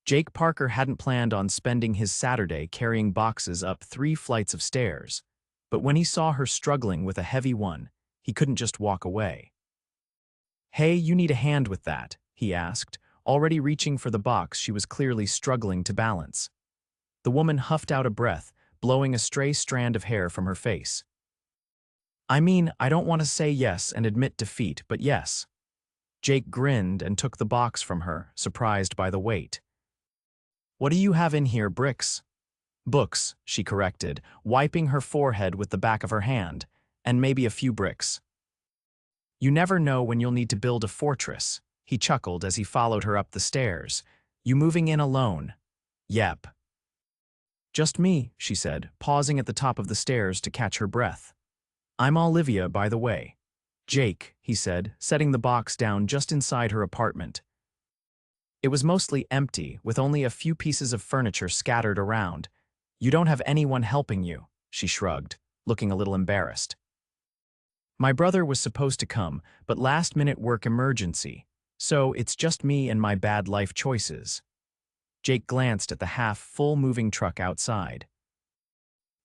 Jake Parker hadn't planned on spending his Saturday carrying boxes up 3 flights of stairs, but when he saw her struggling with a heavy one, he couldn't just walk away. "Hey, you need a hand with that," he asked, already reaching for the box she was clearly struggling to balance. The woman huffed out a breath, blowing a stray strand of hair from her face. "I mean, I don't want to say yes and admit defeat, but yes." Jake grinned and took the box from her, surprised by the weight. "What do you have in here, bricks?" "Books," she corrected, wiping her forehead with the back of her hand, "and maybe a few bricks." "You never know when you'll need to build a fortress," he chuckled as he followed her up the stairs. "You moving in alone?" "Yep." "Just me," she said, pausing at the top of the stairs to catch her breath. "I'm Olivia, by the way." "Jake," he said, setting the box down just inside her apartment. It was mostly empty, with only a few pieces of furniture scattered around. "You don't have anyone helping you," she shrugged, looking a little embarrassed. "My brother was supposed to come, but last-minute work emergency, so it's just me and my bad life choices." Jake glanced at the half-full moving truck outside.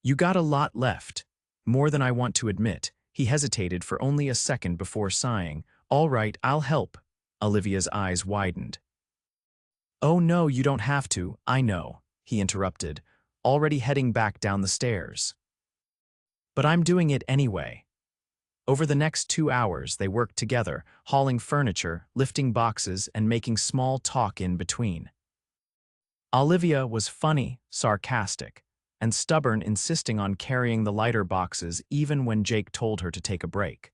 "You got a lot left. More than I want to admit." He hesitated for only a second before sighing. "All right, I'll help." Olivia's eyes widened. "Oh no, you don't have to, I know," he interrupted, already heading back down the stairs. "But I'm doing it anyway." Over the next 2 hours, they worked together, hauling furniture, lifting boxes, and making small talk in between. Olivia was funny, sarcastic, and stubborn, insisting on carrying the lighter boxes even when Jake told her to take a break.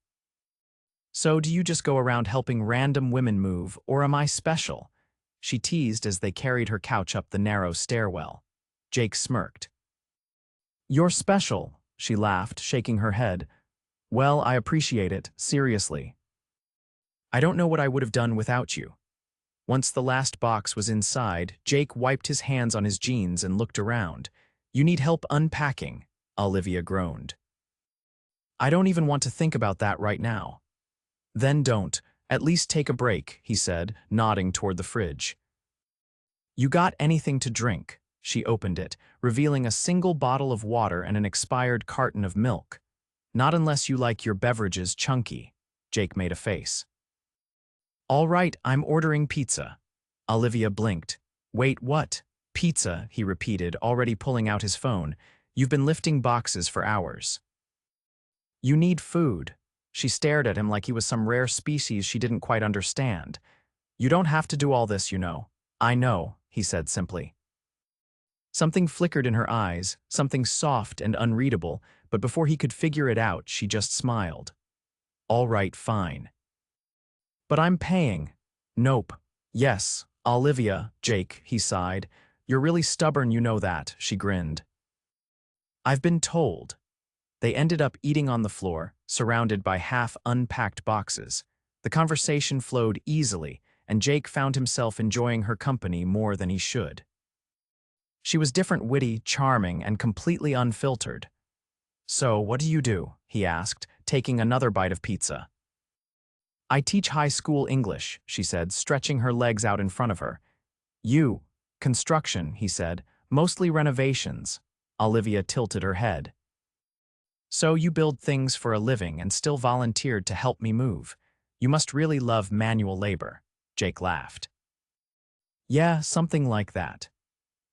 "So do you just go around helping random women move, or am I special?" she teased as they carried her couch up the narrow stairwell. Jake smirked. "You're special," she laughed, shaking her head. "Well, I appreciate it, seriously. I don't know what I would have done without you." Once the last box was inside, Jake wiped his hands on his jeans and looked around. "You need help unpacking," Olivia groaned. "I don't even want to think about that right now." "Then don't. At least take a break," he said, nodding toward the fridge. "You got anything to drink?" She opened it, revealing a single bottle of water and an expired carton of milk. "Not unless you like your beverages chunky." Jake made a face. "All right, I'm ordering pizza." Olivia blinked. "Wait, what?" "Pizza," he repeated, already pulling out his phone. "You've been lifting boxes for hours." "You need food." She stared at him like he was some rare species she didn't quite understand. "You don't have to do all this, you know." "I know," he said simply. Something flickered in her eyes, something soft and unreadable, but before he could figure it out, she just smiled. "All right, fine." "But I'm paying." "Nope." "Yes, Olivia," Jake, he sighed. "You're really stubborn, you know that," she grinned. "I've been told." They ended up eating on the floor, surrounded by half-unpacked boxes. The conversation flowed easily, and Jake found himself enjoying her company more than he should. She was different, witty, charming, and completely unfiltered. "So, what do you do?" he asked, taking another bite of pizza. "I teach high school English," she said, stretching her legs out in front of her. "You?" "Construction," he said, "mostly renovations." Olivia tilted her head. "So you build things for a living and still volunteered to help me move. You must really love manual labor." Jake laughed. "Yeah, something like that."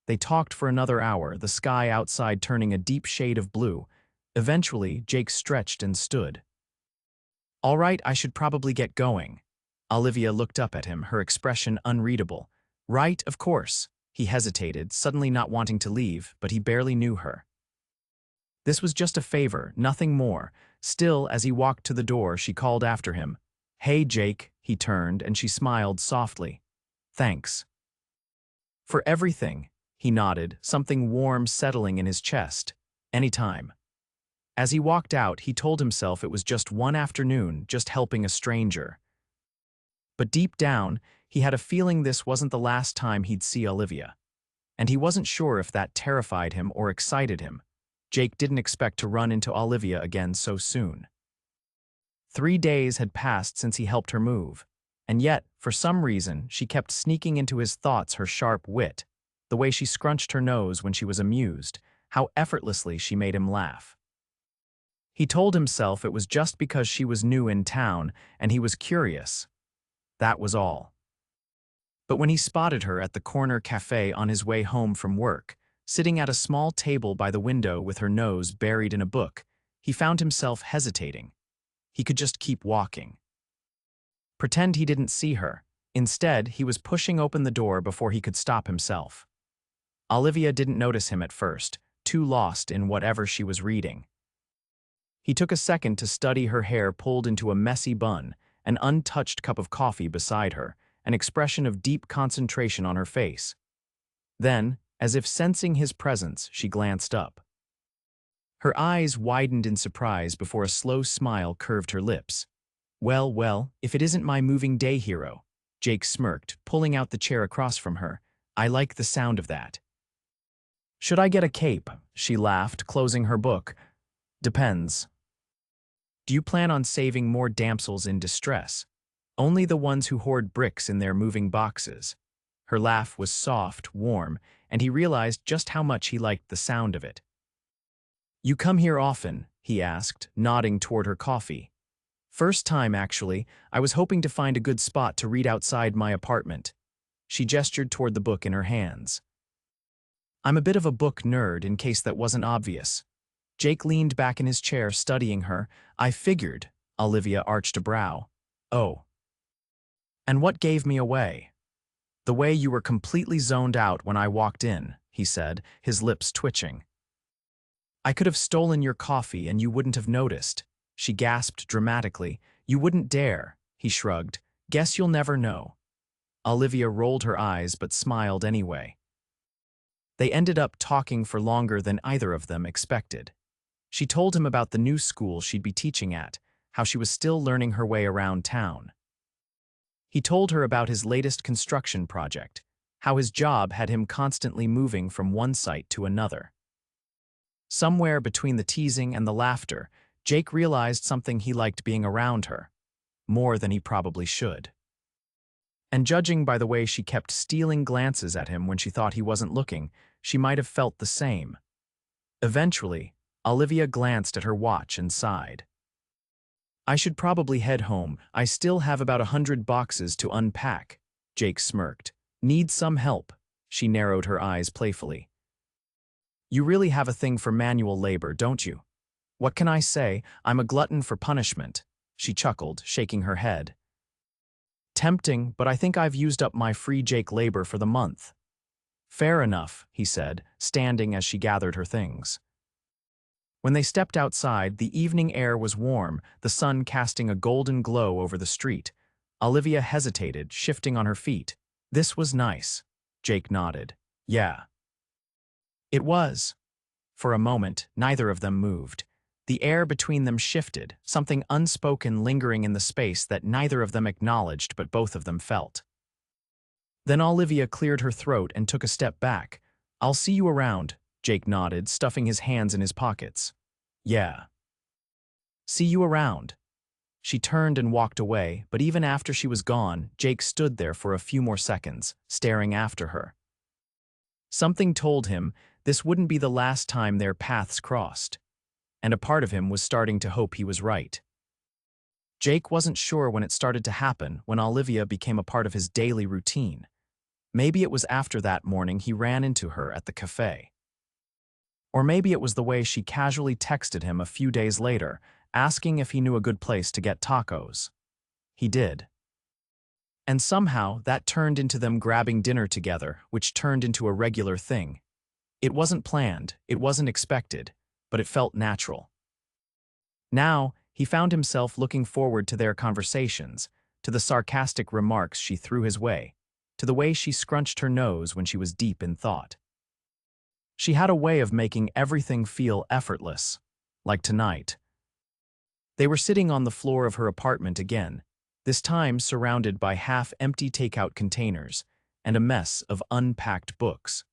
They talked for another hour, the sky outside turning a deep shade of blue. Eventually, Jake stretched and stood. "All right, I should probably get going." Olivia looked up at him, her expression unreadable. "Right, of course." He hesitated, suddenly not wanting to leave, but he barely knew her. This was just a favor, nothing more. Still, as he walked to the door, she called after him. "Hey, Jake." He turned, and she smiled softly. "Thanks." "For everything." He nodded, something warm settling in his chest. "Anytime." As he walked out, he told himself it was just one afternoon, just helping a stranger. But deep down, he had a feeling this wasn't the last time he'd see Olivia. And he wasn't sure if that terrified him or excited him. Jake didn't expect to run into Olivia again so soon. 3 days had passed since he helped her move. And yet, for some reason, she kept sneaking into his thoughts her sharp wit, the way she scrunched her nose when she was amused, how effortlessly she made him laugh. He told himself it was just because she was new in town and he was curious. That was all. But when he spotted her at the corner cafe on his way home from work, sitting at a small table by the window with her nose buried in a book, he found himself hesitating. He could just keep walking. Pretend he didn't see her. Instead, he was pushing open the door before he could stop himself. Olivia didn't notice him at first, too lost in whatever she was reading. He took a second to study her hair pulled into a messy bun, an untouched cup of coffee beside her, an expression of deep concentration on her face. Then, as if sensing his presence, she glanced up. Her eyes widened in surprise before a slow smile curved her lips. Well, if it isn't my moving day hero," Jake smirked, pulling out the chair across from her. "I like the sound of that." "Should I get a cape?" she laughed, closing her book. "Depends. Do you plan on saving more damsels in distress? Only the ones who hoard bricks in their moving boxes." Her laugh was soft, warm, and he realized just how much he liked the sound of it. "You come here often?" he asked, nodding toward her coffee. "First time, actually. I was hoping to find a good spot to read outside my apartment." She gestured toward the book in her hands. "I'm a bit of a book nerd, in case that wasn't obvious." Jake leaned back in his chair, studying her. "I figured." Olivia arched a brow. "Oh. And what gave me away?" "The way you were completely zoned out when I walked in," he said, his lips twitching. "I could have stolen your coffee and you wouldn't have noticed." She gasped dramatically. "You wouldn't dare." He shrugged. "Guess you'll never know." Olivia rolled her eyes but smiled anyway. They ended up talking for longer than either of them expected. She told him about the new school she'd be teaching at, how she was still learning her way around town. He told her about his latest construction project, how his job had him constantly moving from one site to another. Somewhere between the teasing and the laughter, Jake realized something: he liked being around her, more than he probably should. And judging by the way she kept stealing glances at him when she thought he wasn't looking, she might have felt the same. Eventually, Olivia glanced at her watch and sighed. "I should probably head home. I still have about 100 boxes to unpack." Jake smirked. "Need some help?" She narrowed her eyes playfully. "You really have a thing for manual labor, don't you?" "What can I say? I'm a glutton for punishment." She chuckled, shaking her head. "Tempting, but I think I've used up my free Jake labor for the month." "Fair enough," he said, standing as she gathered her things. When they stepped outside, the evening air was warm, the sun casting a golden glow over the street. Olivia hesitated, shifting on her feet. "This was nice." Jake nodded. "Yeah." It was. For a moment, neither of them moved. The air between them shifted, something unspoken lingering in the space that neither of them acknowledged but both of them felt. Then Olivia cleared her throat and took a step back. "I'll see you around," Jake nodded, stuffing his hands in his pockets. "Yeah. See you around." She turned and walked away, but even after she was gone, Jake stood there for a few more seconds, staring after her. Something told him this wouldn't be the last time their paths crossed, and a part of him was starting to hope he was right. Jake wasn't sure when it started to happen, when Olivia became a part of his daily routine. Maybe it was after that morning he ran into her at the cafe. Or maybe it was the way she casually texted him a few days later, asking if he knew a good place to get tacos. He did. And somehow that turned into them grabbing dinner together, which turned into a regular thing. It wasn't planned, it wasn't expected, but it felt natural. Now, he found himself looking forward to their conversations, to the sarcastic remarks she threw his way, to the way she scrunched her nose when she was deep in thought. She had a way of making everything feel effortless, like tonight. They were sitting on the floor of her apartment again, this time surrounded by half-empty takeout containers and a mess of unpacked books.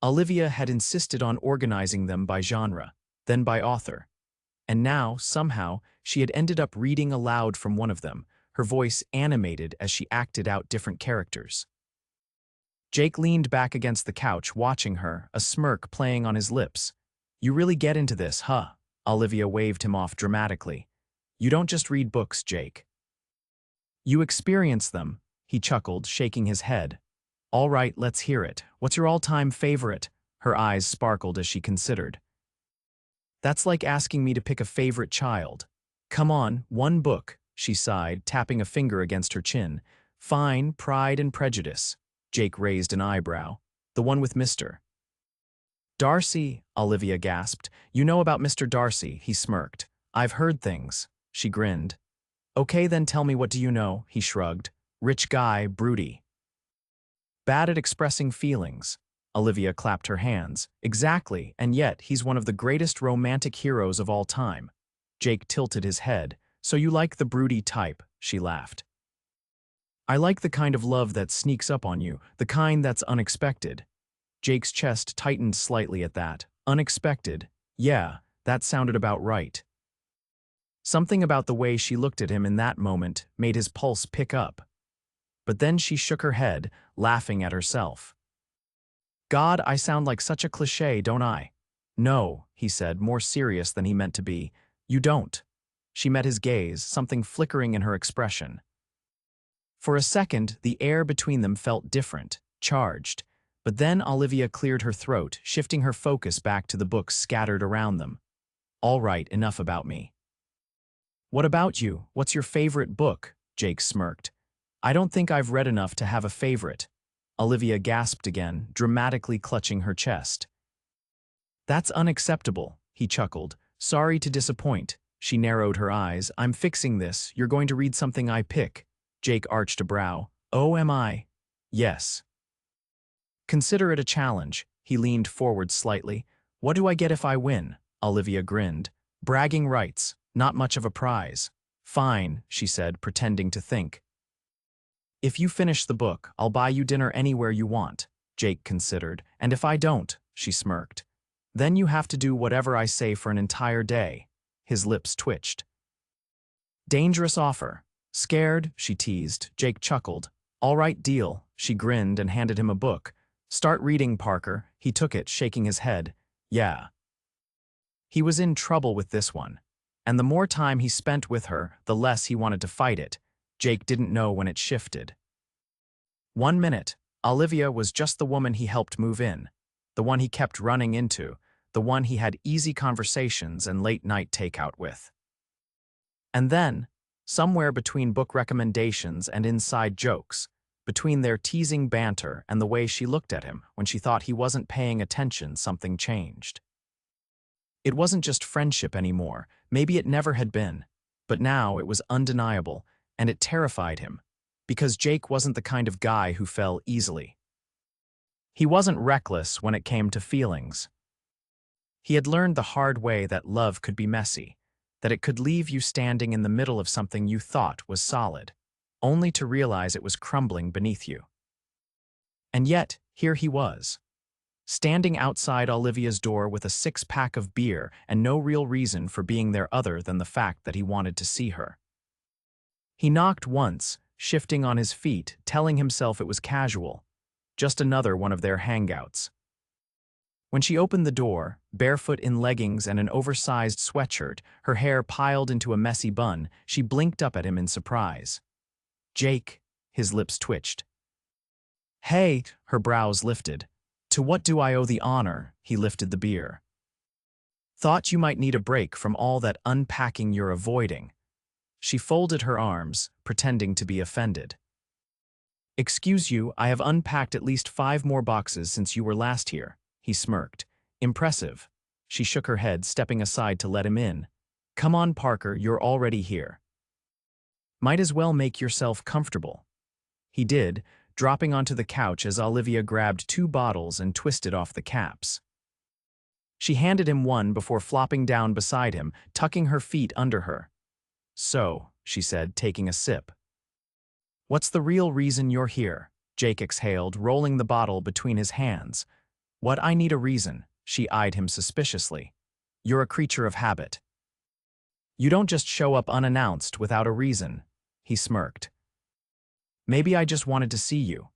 Olivia had insisted on organizing them by genre, then by author, and now, somehow, she had ended up reading aloud from one of them, her voice animated as she acted out different characters. Jake leaned back against the couch, watching her, a smirk playing on his lips. "You really get into this, huh?" Olivia waved him off dramatically. "You don't just read books, Jake. You experience them," he chuckled, shaking his head. "All right, let's hear it. What's your all-time favorite?" Her eyes sparkled as she considered. "That's like asking me to pick a favorite child. Come on, one book," she sighed, tapping a finger against her chin. "Fine, Pride and Prejudice." Jake raised an eyebrow. "The one with Mr. Darcy," Olivia gasped. "You know about Mr. Darcy," he smirked. "I've heard things." She grinned. "Okay, then tell me, what do you know?" He shrugged. "Rich guy, broody. Bad at expressing feelings." Olivia clapped her hands. "Exactly, and yet he's one of the greatest romantic heroes of all time." Jake tilted his head. "So you like the broody type," she laughed. "I like the kind of love that sneaks up on you, the kind that's unexpected." Jake's chest tightened slightly at that. Unexpected. Yeah, that sounded about right. Something about the way she looked at him in that moment made his pulse pick up. But then she shook her head, laughing at herself. "God, I sound like such a cliché, don't I?" "No," he said, more serious than he meant to be. "You don't." She met his gaze, something flickering in her expression. For a second, the air between them felt different, charged. But then Olivia cleared her throat, shifting her focus back to the books scattered around them. "All right, enough about me. What about you? What's your favorite book?" Jake smirked. "I don't think I've read enough to have a favorite." Olivia gasped again, dramatically clutching her chest. "That's unacceptable," he chuckled. "Sorry to disappoint." She narrowed her eyes. "I'm fixing this. You're going to read something I pick." Jake arched a brow. "Oh, am I?" "Yes." "Consider it a challenge." He leaned forward slightly. "What do I get if I win?" Olivia grinned. "Bragging rights. Not much of a prize." "Fine," she said, pretending to think. "If you finish the book, I'll buy you dinner anywhere you want." Jake considered. "And if I don't?" She smirked. "Then you have to do whatever I say for an entire day." His lips twitched. "Dangerous offer." "Scared?" she teased. Jake chuckled. "All right, deal." She grinned and handed him a book. "Start reading, Parker." He took it, shaking his head. "Yeah." He was in trouble with this one. And the more time he spent with her, the less he wanted to fight it. Jake didn't know when it shifted. 1 minute, Olivia was just the woman he helped move in, the one he kept running into, the one he had easy conversations and late-night takeout with. And then, somewhere between book recommendations and inside jokes, between their teasing banter and the way she looked at him when she thought he wasn't paying attention, something changed. It wasn't just friendship anymore, maybe it never had been, but now it was undeniable, and it terrified him, because Jake wasn't the kind of guy who fell easily. He wasn't reckless when it came to feelings. He had learned the hard way that love could be messy, that it could leave you standing in the middle of something you thought was solid, only to realize it was crumbling beneath you. And yet, here he was, standing outside Olivia's door with a six-pack of beer and no real reason for being there other than the fact that he wanted to see her. He knocked once, shifting on his feet, telling himself it was casual, just another one of their hangouts. When she opened the door, barefoot in leggings and an oversized sweatshirt, her hair piled into a messy bun, she blinked up at him in surprise. "Jake," his lips twitched. "Hey," her brows lifted. "To what do I owe the honor?" He lifted the beer. "Thought you might need a break from all that unpacking you're avoiding." She folded her arms, pretending to be offended. "Excuse you, I have unpacked at least 5 more boxes since you were last here." He smirked. "Impressive." She shook her head, stepping aside to let him in. "Come on, Parker, you're already here. Might as well make yourself comfortable." He did, dropping onto the couch as Olivia grabbed 2 bottles and twisted off the caps. She handed him one before flopping down beside him, tucking her feet under her. "So," she said, taking a sip. "What's the real reason you're here?" Jake exhaled, rolling the bottle between his hands. "What, I need a reason?" She eyed him suspiciously. "You're a creature of habit. You don't just show up unannounced without a reason." he smirked. Maybe I just wanted to see you.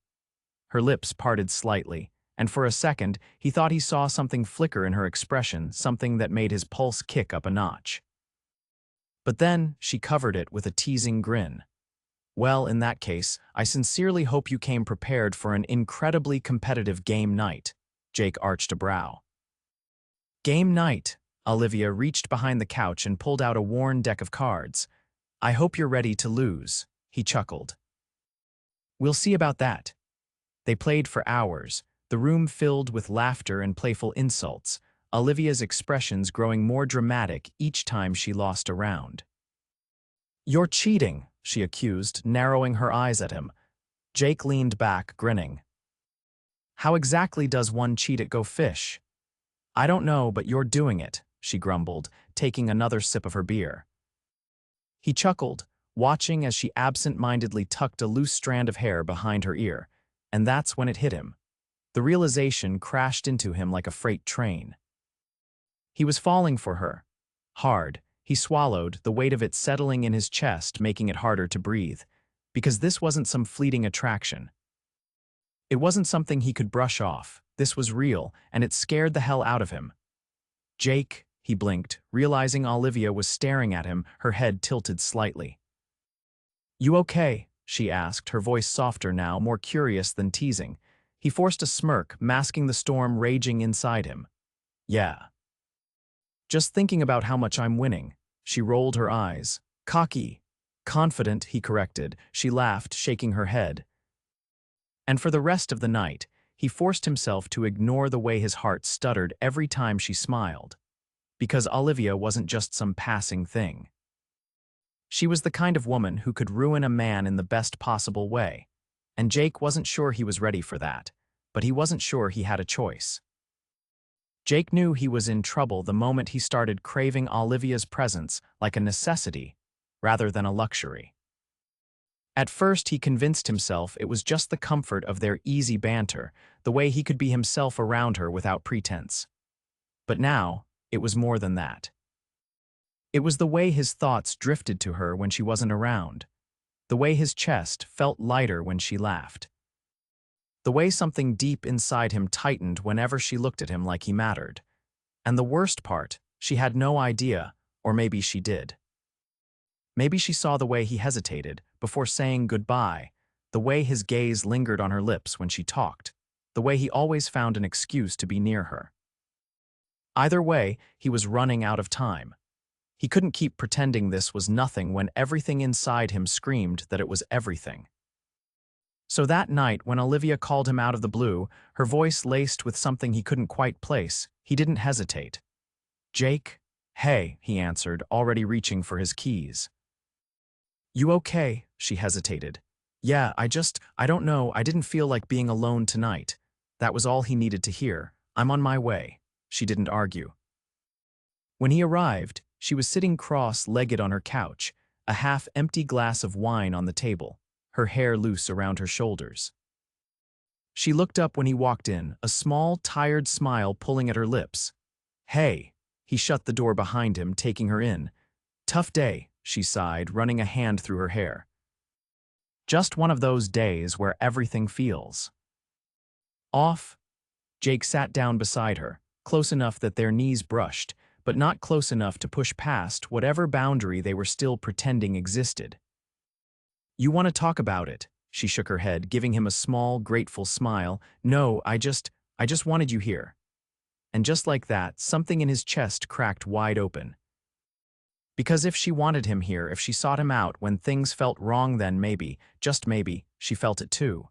Her lips parted slightly, and for a second, he thought he saw something flicker in her expression, something that made his pulse kick up a notch. But then, she covered it with a teasing grin. Well, in that case, I sincerely hope you came prepared for an incredibly competitive game night. Jake arched a brow. Game night. Olivia reached behind the couch and pulled out a worn deck of cards. I hope you're ready to lose, he chuckled. We'll see about that. They played for hours, the room filled with laughter and playful insults, Olivia's expressions growing more dramatic each time she lost a round. You're cheating, she accused, narrowing her eyes at him. Jake leaned back, grinning. How exactly does one cheat at Go Fish? I don't know, but you're doing it, she grumbled, taking another sip of her beer. He chuckled, watching as she absent-mindedly tucked a loose strand of hair behind her ear, and that's when it hit him. The realization crashed into him like a freight train. He was falling for her. Hard, he swallowed, the weight of it settling in his chest, making it harder to breathe, because this wasn't some fleeting attraction. It wasn't something he could brush off. This was real, and it scared the hell out of him. Jake, he blinked, realizing Olivia was staring at him, her head tilted slightly. You okay? She asked, her voice softer now, more curious than teasing. He forced a smirk, masking the storm raging inside him. Yeah. Just thinking about how much I'm winning. She rolled her eyes. Cocky. Confident, he corrected. She laughed, shaking her head. And for the rest of the night, he forced himself to ignore the way his heart stuttered every time she smiled. Because Olivia wasn't just some passing thing. She was the kind of woman who could ruin a man in the best possible way. And Jake wasn't sure he was ready for that, but he wasn't sure he had a choice. Jake knew he was in trouble the moment he started craving Olivia's presence like a necessity, rather than a luxury. At first, he convinced himself it was just the comfort of their easy banter, the way he could be himself around her without pretense. But now, it was more than that. It was the way his thoughts drifted to her when she wasn't around, the way his chest felt lighter when she laughed, the way something deep inside him tightened whenever she looked at him like he mattered. And the worst part, she had no idea, or maybe she did. Maybe she saw the way he hesitated before saying goodbye, the way his gaze lingered on her lips when she talked, the way he always found an excuse to be near her. Either way, he was running out of time. He couldn't keep pretending this was nothing when everything inside him screamed that it was everything. So that night, when Olivia called him out of the blue, her voice laced with something he couldn't quite place, he didn't hesitate. Jake? Hey, he answered, already reaching for his keys. You okay? She hesitated. Yeah, I don't know, I didn't feel like being alone tonight. That was all he needed to hear. I'm on my way. She didn't argue. When he arrived, she was sitting cross-legged on her couch, a half-empty glass of wine on the table, her hair loose around her shoulders. She looked up when he walked in, a small, tired smile pulling at her lips. Hey, he shut the door behind him, taking her in. Tough day, she sighed, running a hand through her hair. Just one of those days where everything feels off. Jake sat down beside her, close enough that their knees brushed, but not close enough to push past whatever boundary they were still pretending existed. You want to talk about it? She shook her head, giving him a small, grateful smile. No, I just wanted you here. And just like that, something in his chest cracked wide open. Because if she wanted him here, if she sought him out when things felt wrong, then maybe, just maybe, she felt it too.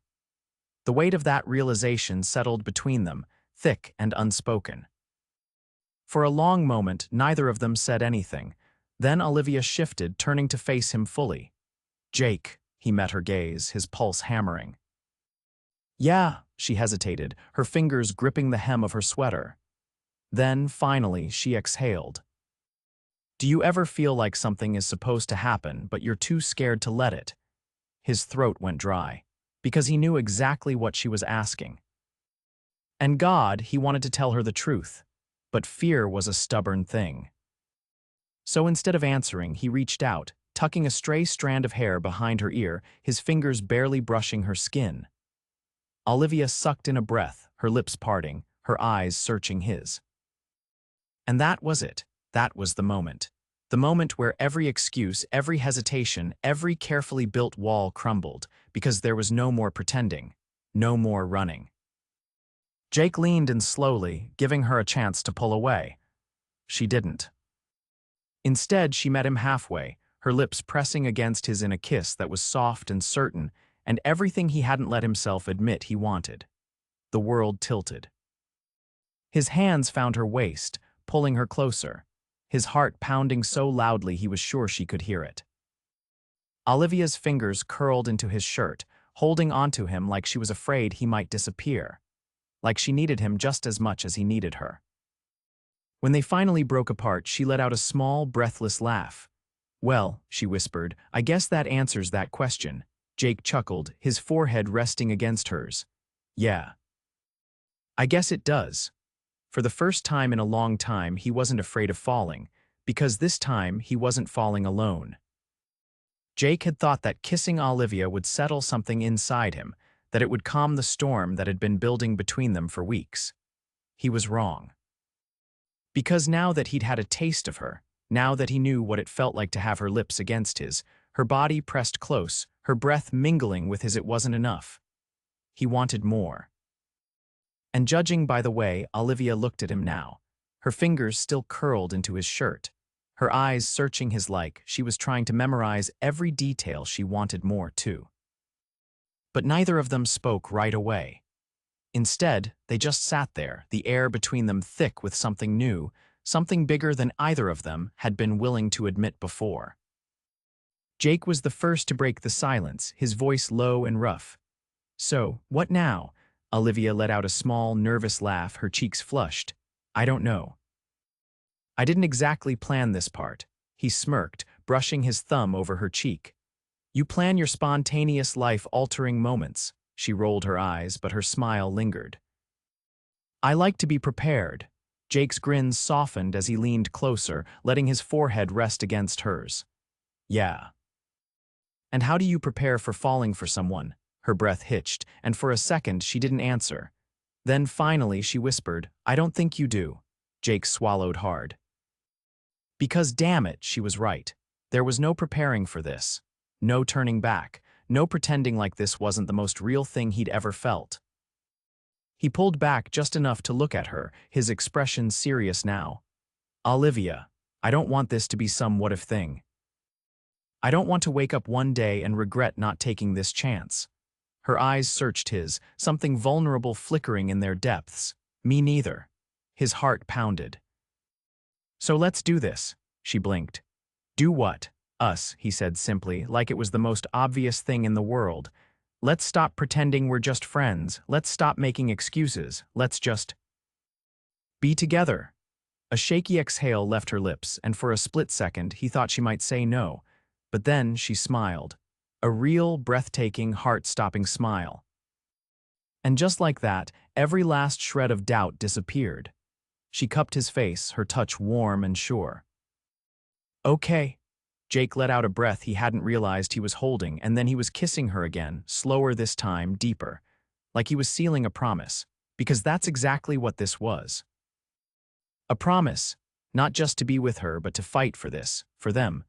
The weight of that realization settled between them, thick and unspoken. For a long moment, neither of them said anything. Then Olivia shifted, turning to face him fully. Jake, he met her gaze, his pulse hammering. Yeah, she hesitated, her fingers gripping the hem of her sweater. Then, finally, she exhaled. Do you ever feel like something is supposed to happen, but you're too scared to let it? His throat went dry, because he knew exactly what she was asking. And God, he wanted to tell her the truth, but fear was a stubborn thing. So instead of answering, he reached out, tucking a stray strand of hair behind her ear, his fingers barely brushing her skin. Olivia sucked in a breath, her lips parting, her eyes searching his. And that was it. That was the moment. The moment where every excuse, every hesitation, every carefully built wall crumbled, because there was no more pretending, no more running. Jake leaned in slowly, giving her a chance to pull away. She didn't. Instead, she met him halfway, her lips pressing against his in a kiss that was soft and certain, and everything he hadn't let himself admit he wanted. The world tilted. His hands found her waist, pulling her closer, his heart pounding so loudly he was sure she could hear it. Olivia's fingers curled into his shirt, holding onto him like she was afraid he might disappear, like she needed him just as much as he needed her. When they finally broke apart, she let out a small, breathless laugh. "Well," she whispered, "I guess that answers that question." Jake chuckled, his forehead resting against hers. "Yeah. I guess it does." For the first time in a long time, he wasn't afraid of falling, because this time he wasn't falling alone. Jake had thought that kissing Olivia would settle something inside him, that it would calm the storm that had been building between them for weeks. He was wrong. Because now that he'd had a taste of her, now that he knew what it felt like to have her lips against his, her body pressed close, her breath mingling with his, it wasn't enough. He wanted more. And judging by the way Olivia looked at him now, her fingers still curled into his shirt, her eyes searching his like she was trying to memorize every detail, she wanted more too. But neither of them spoke right away. Instead, they just sat there, the air between them thick with something new, something bigger than either of them had been willing to admit before. Jake was the first to break the silence, his voice low and rough. "So, what now?" Olivia let out a small, nervous laugh, her cheeks flushed. "I don't know. I didn't exactly plan this part." He smirked, brushing his thumb over her cheek. "You plan your spontaneous, life-altering moments." She rolled her eyes, but her smile lingered. "I like to be prepared." Jake's grin softened as he leaned closer, letting his forehead rest against hers. "Yeah. And how do you prepare for falling for someone?" Her breath hitched, and for a second she didn't answer. Then finally she whispered, "I don't think you do." Jake swallowed hard. Because damn it, she was right. There was no preparing for this. No turning back. No pretending like this wasn't the most real thing he'd ever felt. He pulled back just enough to look at her, his expression serious now. "Olivia, I don't want this to be some what-if thing. I don't want to wake up one day and regret not taking this chance." Her eyes searched his, something vulnerable flickering in their depths. "Me neither." His heart pounded. "So let's do this." She blinked. "Do what?" "Us," he said simply, like it was the most obvious thing in the world. "Let's stop pretending we're just friends. Let's stop making excuses. Let's just be together." A shaky exhale left her lips, and for a split second he thought she might say no. But then she smiled. A real, breathtaking, heart-stopping smile. And just like that, every last shred of doubt disappeared. She cupped his face, her touch warm and sure. "Okay." Jake let out a breath he hadn't realized he was holding, and then he was kissing her again, slower this time, deeper, like he was sealing a promise, because that's exactly what this was. A promise, not just to be with her, but to fight for this, for them.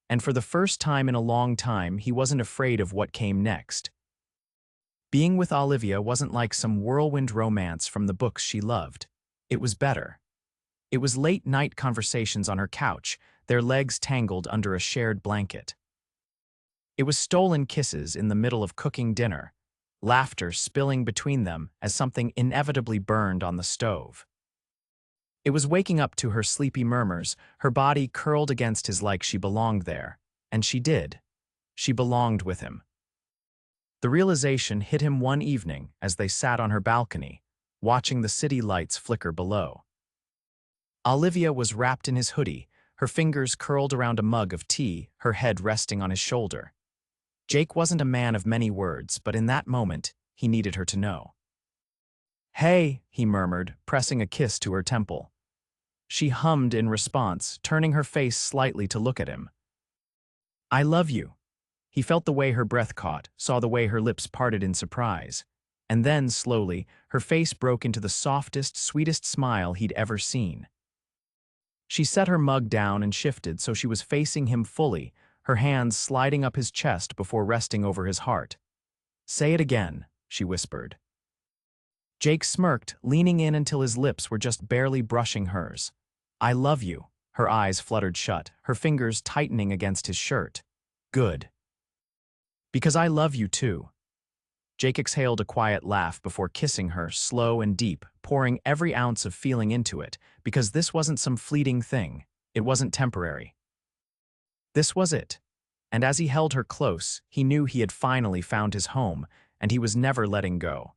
And for the first time in a long time, he wasn't afraid of what came next. Being with Olivia wasn't like some whirlwind romance from the books she loved. It was better. It was late-night conversations on her couch, their legs tangled under a shared blanket. It was stolen kisses in the middle of cooking dinner, laughter spilling between them as something inevitably burned on the stove. It was waking up to her sleepy murmurs, her body curled against his like she belonged there. And she did. She belonged with him. The realization hit him one evening as they sat on her balcony, watching the city lights flicker below. Olivia was wrapped in his hoodie, her fingers curled around a mug of tea, her head resting on his shoulder. Jake wasn't a man of many words, but in that moment, he needed her to know. "Hey," he murmured, pressing a kiss to her temple. She hummed in response, turning her face slightly to look at him. I love you. He felt the way her breath caught, saw the way her lips parted in surprise. And then, slowly, her face broke into the softest, sweetest smile he'd ever seen. She set her mug down and shifted so she was facing him fully, her hands sliding up his chest before resting over his heart. Say it again, she whispered. Jake smirked, leaning in until his lips were just barely brushing hers. I love you. Her eyes fluttered shut, her fingers tightening against his shirt. Good. Because I love you too. Jake exhaled a quiet laugh before kissing her, slow and deep, pouring every ounce of feeling into it, because this wasn't some fleeting thing. It wasn't temporary. This was it. And as he held her close, he knew he had finally found his home, and he was never letting go.